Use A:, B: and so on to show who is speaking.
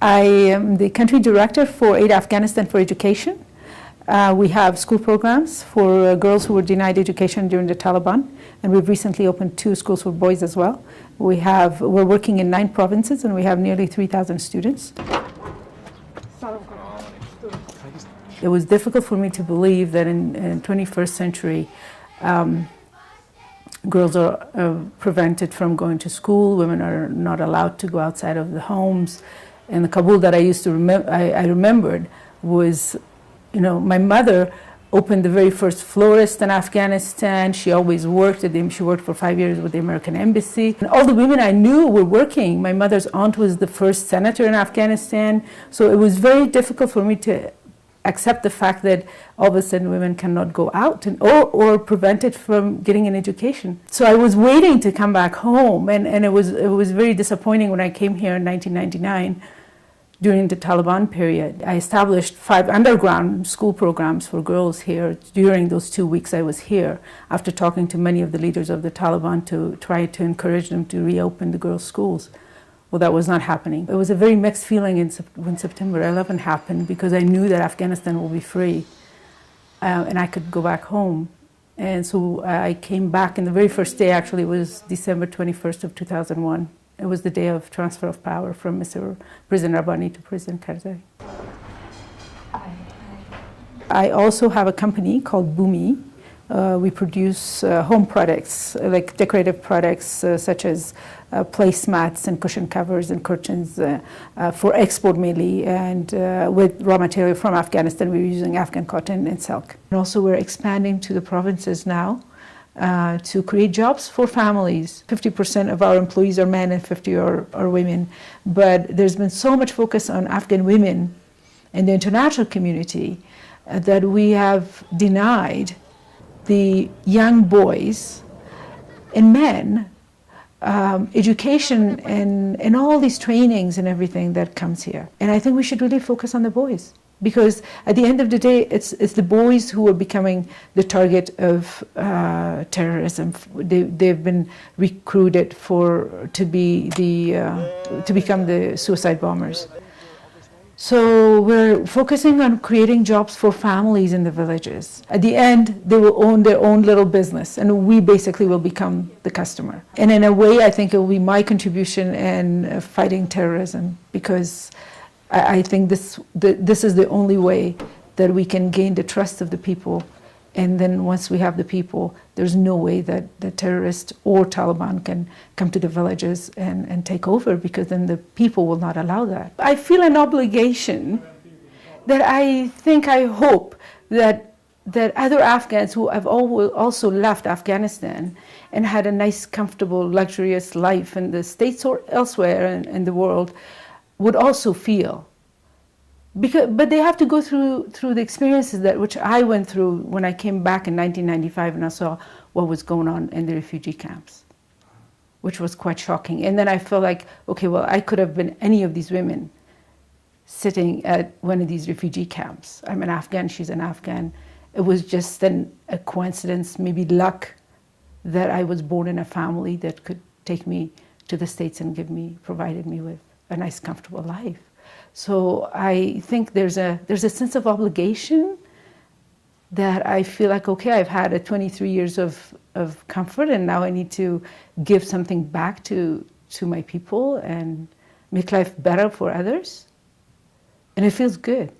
A: I am the country director for Aid Afghanistan for education. We have school programs for girls who were denied education during the Taliban, and we've recently opened 2 schools for boys as well. We're working in 9 provinces, and we have nearly 3,000 students. It was difficult for me to believe that in 21st century, girls are prevented from going to school, women are not allowed to go outside of the homes. And the Kabul that I used to I remembered was, you know, my mother opened the very first florist in Afghanistan. She always worked she worked for 5 years with the American Embassy. And all the women I knew were working. My mother's aunt was the first senator in Afghanistan. So it was very difficult for me to accept the fact that all of a sudden women cannot go out or prevented from getting an education. So I was waiting to come back home, and it was very disappointing when I came here in 1999 during the Taliban period. I established 5 underground school programs for girls here during those 2 weeks I was here, after talking to many of the leaders of the Taliban to try to encourage them to reopen the girls' schools. Well, that was not happening. It was a very mixed feeling when September 11 happened, because I knew that Afghanistan will be free and I could go back home. And so I came back, and the very first day actually was December 21st of 2001. It was the day of transfer of power from Mr. President Rabbani to President Karzai. I also have a company called Boumi. We produce home products, like decorative products such as placemats and cushion covers and curtains for export mainly, and with raw material from Afghanistan. We're using Afghan cotton and silk. And also we're expanding to the provinces now to create jobs for families. 50% of our employees are men and 50 are women. But there's been so much focus on Afghan women in the international community that we have denied the young boys and men education and all these trainings and everything that comes here. And I think we should really focus on the boys, because at the end of the day, it's the boys who are becoming the target of terrorism. They've been recruited to become the suicide bombers. So we're focusing on creating jobs for families in the villages. At the end, they will own their own little business, and we basically will become the customer. And in a way, I think it will be my contribution in fighting terrorism, because I think this is the only way that we can gain the trust of the people. And then once we have the people, there's no way that the terrorists or Taliban can come to the villages and take over, because then the people will not allow that. I feel an obligation that I hope that other Afghans who have also left Afghanistan and had a nice, comfortable, luxurious life in the States or elsewhere in the world would also feel. But they have to go through the experiences which I went through when I came back in 1995 and I saw what was going on in the refugee camps, which was quite shocking. And then I felt like, okay, well, I could have been any of these women sitting at one of these refugee camps. I'm an Afghan, she's an Afghan. It was just a coincidence, maybe luck, that I was born in a family that could take me to the States and provided me with a nice, comfortable life. So I think there's a sense of obligation that I feel like, okay, I've had 23 years of comfort, and now I need to give something back to my people and make life better for others. And it feels good.